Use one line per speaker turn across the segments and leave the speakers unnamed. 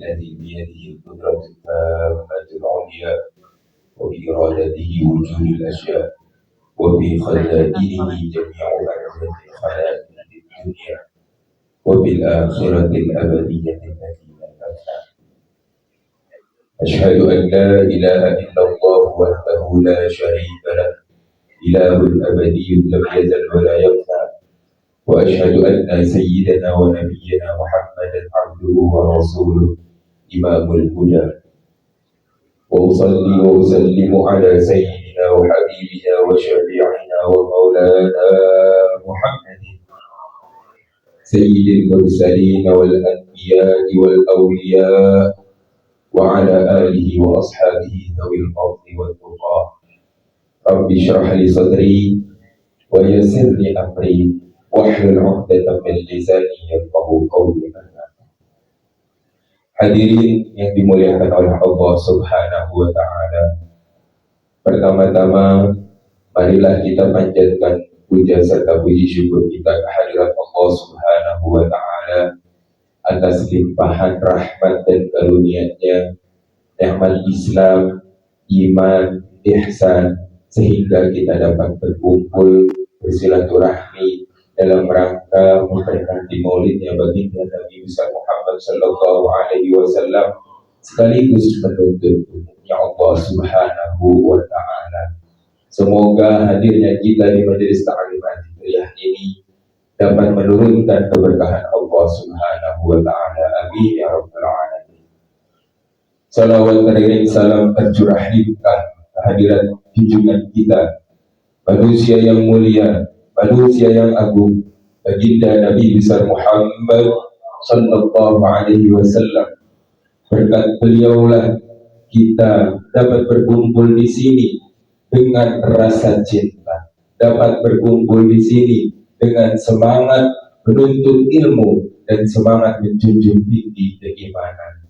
الذي بيده القدرة التامة العليا وبإرادته وجود الأشياء وبخزائنه جميع أرزاق الخلائق في الدنيا وبالآخرة الأبدية التي لا تنتهي. أشهد أن لا إله إلا الله وحده لا شريك له إله أبدي لم يزل ولا يفنى، وأشهد أن سيدنا ونبينا محمدا عبده ورسوله إمام الهدى، وأصلي وأسلم على سيدنا وحبيبنا وشفيعنا ومولانا محمد سيد المرسلين والأنبياء والأولياء وعلى آله وأصحابه ذوي الفضل والتقى. رب اشرح لي صدري ويسر لي أمري واحلل عقدة من lisani yafqahu qawli. Hadirin yang dimuliakan oleh Allah Subhanahu wa Ta'ala, pertama-tama marilah kita panjatkan puja serta puji syukur kita kehadirat Allah Subhanahu wa Ta'ala atas limpahan rahmat dan karunia-Nya, nikmat Islam, iman, ihsan, sehingga kita dapat berkumpul bersilaturahmi dalam rangka memperingati maulidnya baginda Nabi besar Muhammad sallallahu alaihi wasallam, sekaligus menuntut ya Allah Subhanahu wa Ta'ala. Semoga hadirnya kita di majelis ta'lim al-fitriyah ini dapat menurunkan keberkahan Allah Subhanahu wa Ta'ala. Amin ya rabbal alamin. Salawat teriring salam tercurah limpah kehadiran junjungan kita, manusia yang mulia, manusia yang agung, baginda Nabi besar Muhammad sallallahu alaihi wasallam. Berkat beliaulah kita dapat berkumpul di sini dengan rasa cinta, dapat berkumpul di sini dengan semangat menuntut ilmu dan semangat menjunjung tinggi keimanan.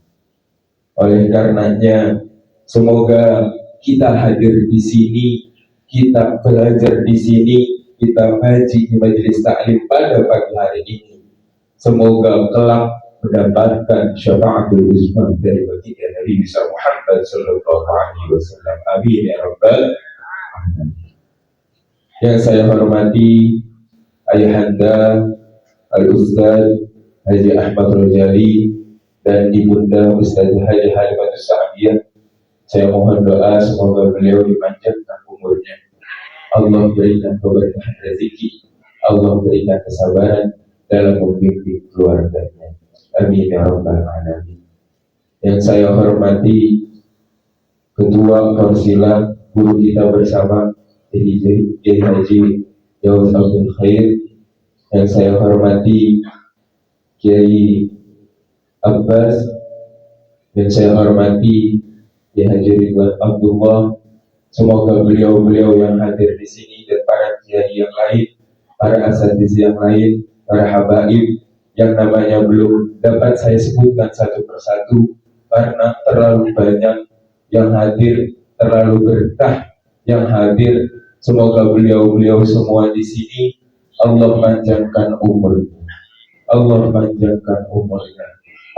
Oleh karenanya, semoga kita hadir di sini, kita belajar di sini, kita ngaji di majelis taklim pada pagi hari ini, semoga kelak mendapatkan syafaatul uzma dari baginda Nabi besar Muhammad sallallahu alaihi wasallam. Amin ya rabbal alamin. Yang saya hormati Ayahanda Al-Ustaz Haji Ahmad Rojali dan Ibunda Ustaz Haji Halimatus Sa'diyah, saya mohon doa semoga beliau dipanjangkan umurnya, Allah berikan keberkahan rezeki, Allah berikan kesabaran dalam membimbing keluarganya. Amin ya rabbal alamin. Yang saya hormati Ketua Korsila, guru kita bersama Kiai Haji Yawaz Abdul Khair. Yang saya hormati Kiai Abbas, yang saya hormati Kiai Haji Ridwan Abdullah. Semoga beliau-beliau yang hadir di sini dan para kiai yang lain, para asatiz yang lain, para habaib yang namanya belum dapat saya sebutkan satu persatu karena terlalu banyak yang hadir, terlalu berkah yang hadir. Semoga beliau-beliau semua di sini Allah panjangkan umurnya, Allah panjangkan umurnya,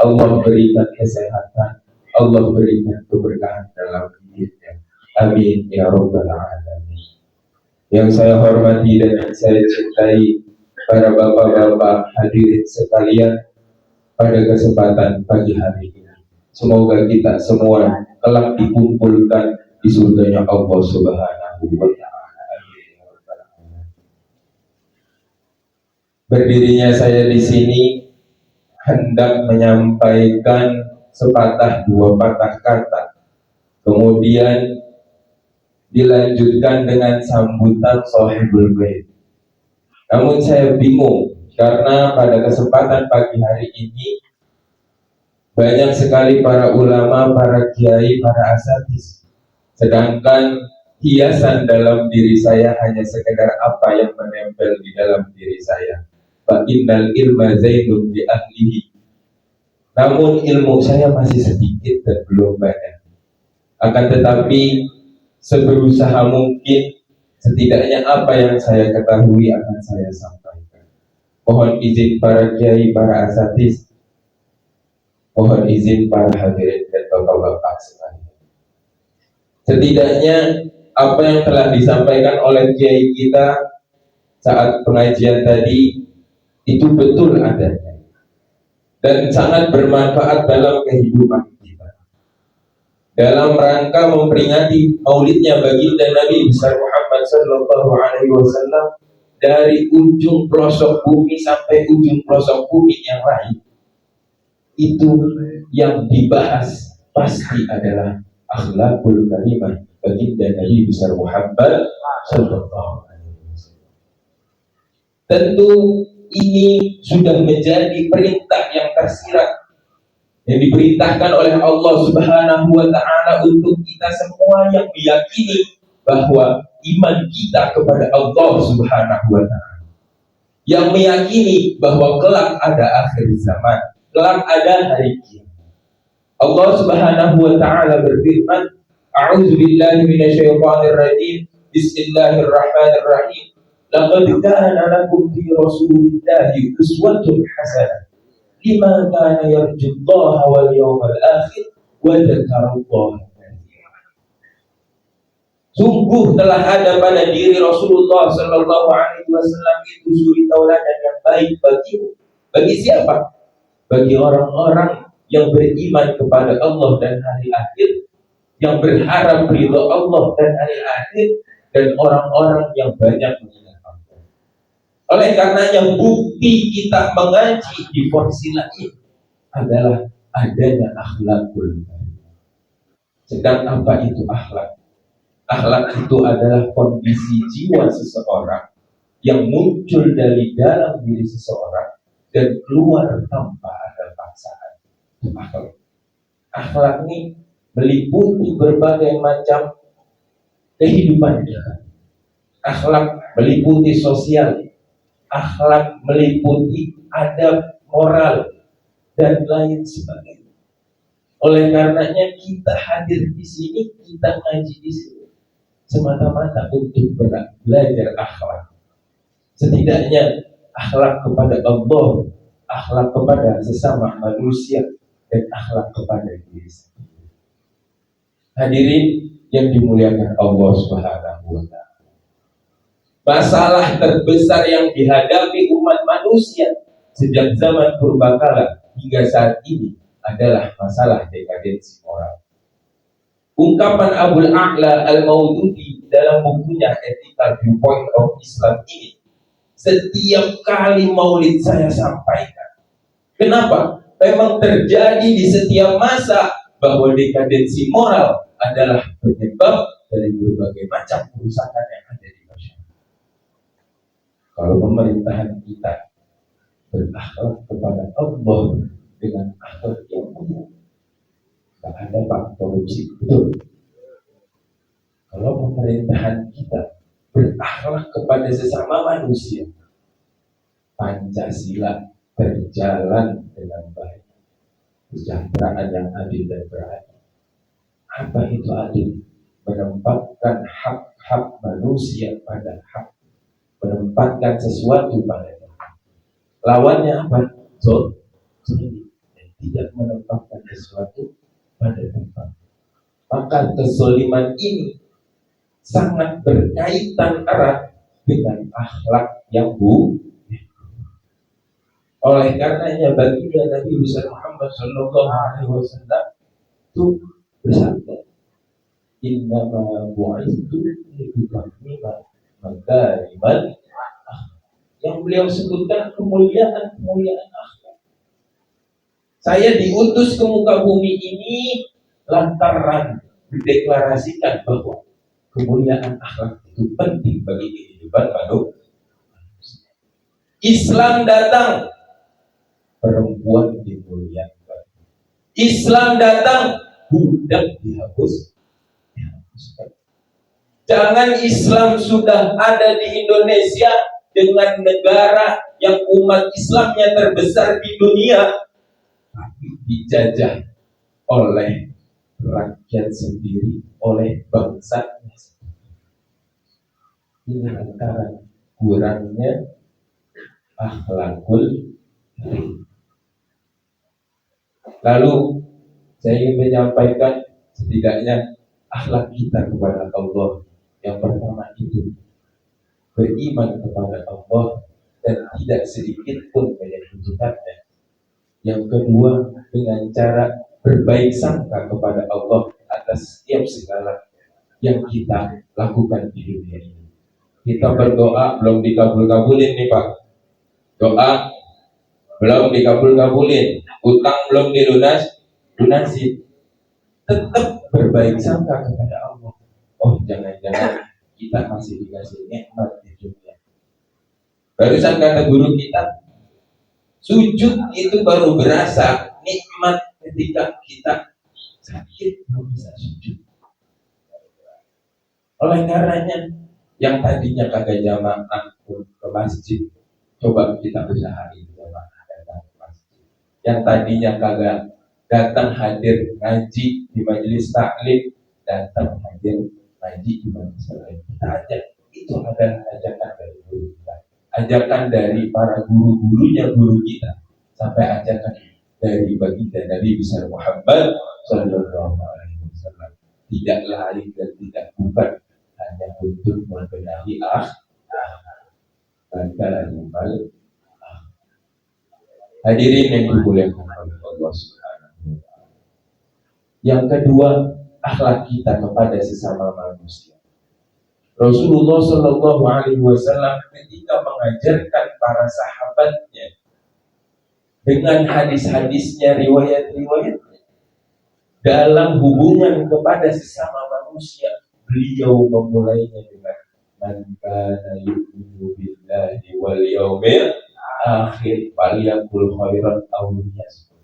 Allah berikan kesehatan, Allah berikan keberkahan dalam hidupnya. Amin ya rabbal alamin. Yang saya hormati dan yang saya cintai para bapak-bapak hadirin sekalian pada kesempatan pagi hari ini, semoga kita semua kelak dikumpulkan di surganya Allah Subhanahu wa Ta'ala. Amin ya rabbal alamin. Berdirinya saya di sini hendak menyampaikan sepatah dua patah kata, kemudian dilanjutkan dengan sambutan Shahibul Bait. Namun saya bingung Karena pada kesempatan pagi hari ini banyak sekali para ulama, para kiai, para asatidz. Sedangkan hiasan dalam diri saya hanya sekedar apa yang menempel di dalam diri saya. Fa innal ilma zainun bi ahlihi. Namun ilmu saya masih sedikit dan belum banyak. Akan tetapi seberusaha mungkin setidaknya apa yang saya ketahui akan saya sampaikan. Mohon izin para kiai, para asatidz, mohon izin para hadirin dan bapak-bapak sekalian. Setidaknya apa yang telah disampaikan oleh kiai kita saat pengajian tadi itu betul adanya dan sangat bermanfaat dalam kehidupan kita. Dalam rangka memperingati maulidnya baginda Nabi besar Muhammad sallallahu alaihi wasallam, dari ujung pelosok bumi sampai ujung pelosok bumi yang lain, itu yang dibahas pasti adalah akhlakul karimah baginda Nabi besar Muhammad sallallahu alaihi wasallam. Tentu ini sudah menjadi perintah yang tersirat yang diperintahkan oleh Allah Subhanahu wa taala untuk kita semua yang meyakini bahwa iman kita kepada Allah Subhanahu wa taala, yang meyakini bahwa kelak ada akhir zaman, kelak ada hari kiamat. Allah Subhanahu wa taala berfirman, A'udzu billahi minasyaitonir rajim. Bismillahirrahmanirrahim. Laqad kana lakum fi Rasulillahi uswatun hasanah liman kana yarjullaha wal yawmal akhir wa dzakarallaha katsiran. Sungguh telah ada pada diri Rasulullah sallallahu alaihi wasallam itu suri tauladan yang baik bagimu. Bagi siapa? Bagi orang-orang yang beriman kepada Allah dan hari akhir, yang berharap ridha Allah dan hari akhir, dan orang-orang yang banyak mengingat Allah. Oleh karenanya bukti kita mengaji di Forsilah ini adalah adanya akhlakul karimah. Sedang apa itu akhlak? Akhlak itu adalah kondisi jiwa seseorang yang muncul dari dalam diri seseorang dan keluar tanpa ada paksaan. Akhlak. Akhlak ini meliputi berbagai macam kehidupan kita. Akhlak meliputi sosial, akhlak meliputi adab, moral, dan lain sebagainya. Oleh karenanya kita hadir di sini, kita ngaji di sini semata-mata untuk belajar akhlak. Setidaknya akhlak kepada Allah, akhlak kepada sesama manusia, dan akhlak kepada diri sendiri. Hadirin yang dimuliakan Allah Subhanahu wa taala. Masalah terbesar yang dihadapi umat manusia sejak zaman purbakala hingga saat ini adalah masalah dekadensi moral. Ungkapan Abul A'la Al-Maududi dalam bukunya Ethical Viewpoint of Islam ini setiap kali maulid saya sampaikan. Kenapa? Memang terjadi di setiap masa bahwa dekadensi moral adalah penyebab dari berbagai macam kerusakan yang ada di masyarakat. Kalau pemerintahan kita berakhlak kepada Allah dengan akhlak yang mulia, tak ada pak korupsi, betul. Kalau pemerintahan kita berakhlak kepada sesama manusia, Pancasila berjalan dengan baik, kesejahteraan yang adil dan beradil. Apa itu adil? Menempatkan hak-hak manusia pada hak, menempatkan sesuatu pada hak. Lawannya apa? Zon, tidak menempatkan sesuatu pada tempat. Maka kezaliman ini sangat berkaitan erat dengan akhlak yang buruk. Oleh karenanya baginda Nabi besar Muhammad sallallahu alaihi wasallam itu bersabda, innama bu'ithu liutammima makarimal akhlak. Yang beliau sebutkan kemuliaan akhlak. Saya diutus ke muka bumi ini lantaran mendeklarasikan bahwa kemuliaan akhlak itu penting bagi kehidupan manusia. Islam datang, perempuan dimuliakan. Islam datang, budak dihapuskan. Jangan Islam sudah ada di Indonesia dengan negara yang umat Islamnya terbesar di dunia, tapi dijajah oleh rakyat sendiri, oleh bangsanya sendiri. Ini antara kurangnya akhlakul karim. Lalu saya ingin menyampaikan setidaknya akhlak kita kepada Allah. Yang pertama itu beriman kepada Allah dan tidak sedikit pun menyekutukannya. Yang kedua, dengan cara berbaik sangka kepada Allah atas setiap segala yang kita lakukan di dunia ini. Kita berdoa belum dikabul-kabulin nih Pak. Doa belum dikabul-kabulin, utang belum dilunasi. Tetap berbaik sangka kepada Allah. Oh, jangan-jangan kita masih dikasih nikmat di dunia. Barusan kata guru kita, sujud itu baru berasa nikmat ketika kita sakit belum bisa sujud. Oleh karenanya, yang tadinya kagak jamaah pun ke masjid, coba kita usahain jamaah datang ke masjid. Yang tadinya kagak datang hadir ngaji di majelis taklim, datang hadir ngaji di majelis taklim. Kita ajak, itu adalah ajakan dari guru kita, ajakan dari para guru-gurunya guru kita, sampai ajakan dari baginda Nabi besar Muhammad Sallallahu Alaihi Wasallam. Tidak lain dan tidak bukan hanya untuk membenahi hadirin yang dimuliakan oleh Allah Subhanahu wa Ta'ala. Yang kedua, akhlak kita kepada sesama manusia. Rasulullah Sallallahu Alaihi Wasallam ketika mengajarkan para sahabatnya dengan hadis-hadisnya, riwayat-riwayatnya dalam hubungan kepada sesama manusia, beliau memulainya dengan man kana yu'minu billahi wal yaumil akhir falyaqul khairan aw liyasmut.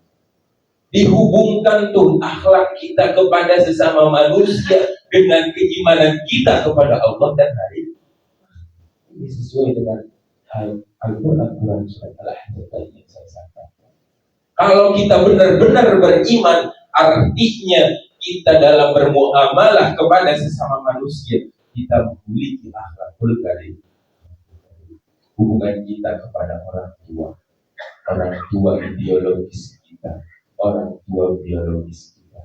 Dihubungkan tuh akhlak kita kepada sesama manusia dengan keimanan kita kepada Allah dan hari ini sesuai dengan Al-Quran surat Al-Ahzab yang saya sampaikan. Kalau kita benar-benar beriman, artinya kita dalam bermuamalah kepada sesama manusia, kita memiliki akhlakul karim. Hubungan kita kepada orang tua ideologis kita, orang tua biologis kita.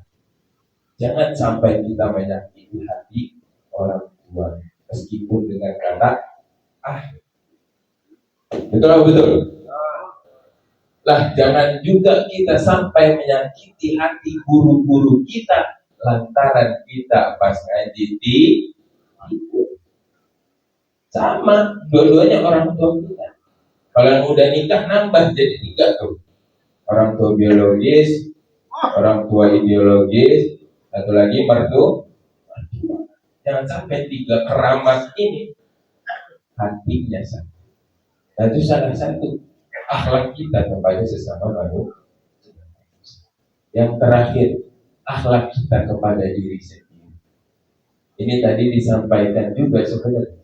Jangan sampai kita menyakiti hati orang tua, meskipun dengan kata betul. Lah, jangan juga kita sampai menyakiti hati guru-guru kita lantaran kita pas ngaji di sama, dua-duanya orang tua kita. Kalau yang udah nikah nambah jadi 3 tuh. Orang tua biologis, orang tua ideologis, satu lagi mertua. Jangan sampai 3 keramat ini hatinya sama. Nah, itu salah satu akhlak kita kepada sesama manusia. Yang terakhir, akhlak kita kepada diri sendiri. Ini tadi disampaikan juga sebenarnya.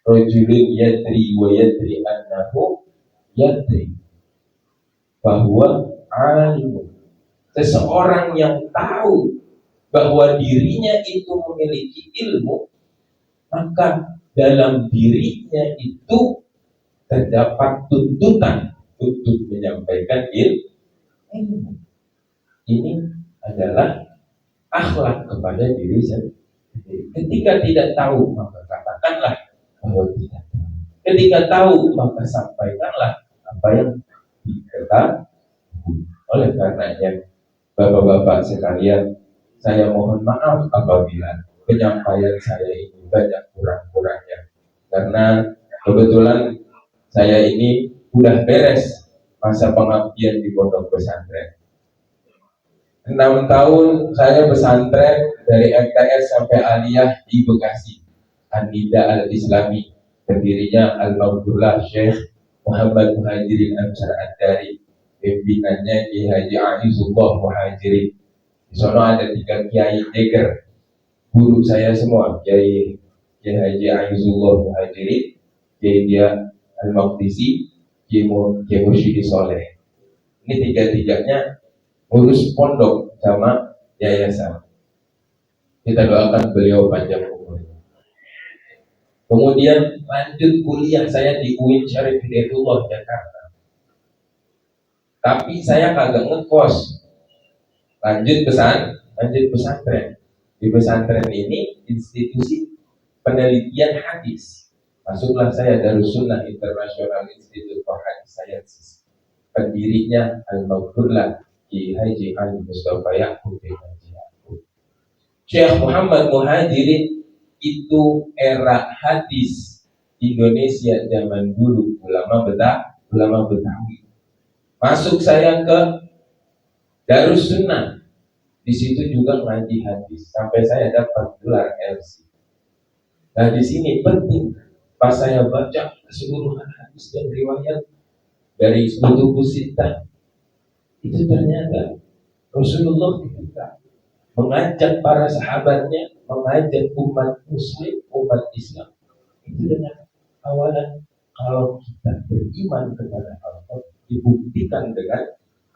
Rajulun yadri wa yadri annahu yadri, bahwa alim, seseorang yang tahu bahwa dirinya itu memiliki ilmu, maka dalam dirinya itu terdapat tuntutan untuk menyampaikan ilmu. Ini adalah akhlak kepada diri sendiri. Ketika tidak tahu, maka katakanlah bahwa tidak tahu. Ketika tahu, maka sampaikanlah apa yang diketahui. Oleh karenanya, bapak-bapak sekalian, saya mohon maaf apabila penyampaian saya ini banyak kurang-kurangnya, karena kebetulan saya ini udah beres masa pengabdian di pondok pesantren. 6 tahun saya pesantren dari MTS sampai aliyah di Bekasi, An-Nida Al-Islami, pendirinya Al-Maghfurlah Syekh Muhammad Muhajirin Ansar Ad-Dari, pimpinannya Kiai Haji Aizullah Muhajirin. Di sana ada 3 kiai jeger, guru saya semua, Kiai Haji Aizullah Muhajirin, Kiai dia Al-Maqdisi, Kiai Mursyidi Soleh. Ini 3-tiganya ngurus pondok sama yayasan. Kita doakan beliau panjang umurnya. Kemudian lanjut kuliah saya di UIN Syarif Hidayatullah Jakarta. Tapi saya kagak ngekos. Lanjut pesantren. Di pesantren ini institusi penelitian hadis. Masuklah saya Darussunnah International Institute for Hadith Sciences. Pendirinya Al-Maghfurlah Kiai Haji Ali Mustafa Ya'qub bin Haji Ya'qub. Syekh Muhammad Muhajirin itu era hadis Indonesia zaman dulu, ulama Betawi. Masuk saya ke Darussunnah, di situ juga ngaji hadis sampai saya dapat gelar LC. Nah di sini penting, pas saya baca keseluruhan hadis dan riwayat dari Kutubus Sittah, itu ternyata Rasulullah ketika mengajak para sahabatnya, mengajak umat muslim, umat Islam, itu dengan awalan kalau kita beriman kepada Allah, dibuktikan dengan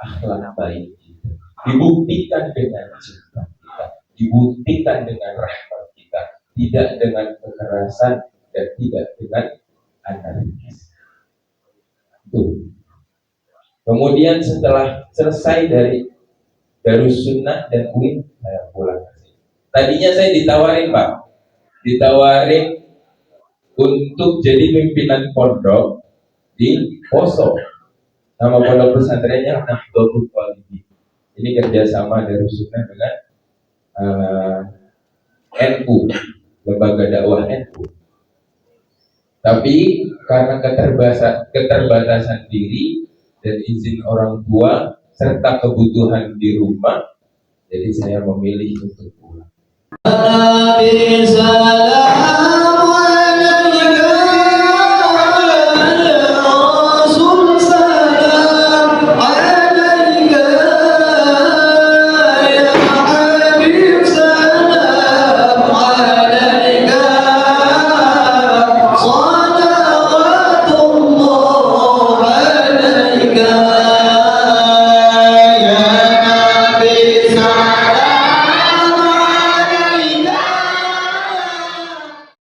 akhlak baik kita, dibuktikan dengan cinta kita, dibuktikan dengan rahmat kita, tidak dengan kekerasan dan tidak dengan anarkis. Kemudian setelah selesai dari Darussunnah dan UIN, saya pulang. Tadinya saya ditawarin untuk jadi pimpinan pondok di Poso. Nama pondok pesantrennya Nahdlatul Talibin. Ini kerjasama Darussunnah dengan NU, lembaga dakwah NU. Tapi karena keterbatasan diri dan izin orang tua serta kebutuhan di rumah, jadi saya memilih untuk pulang.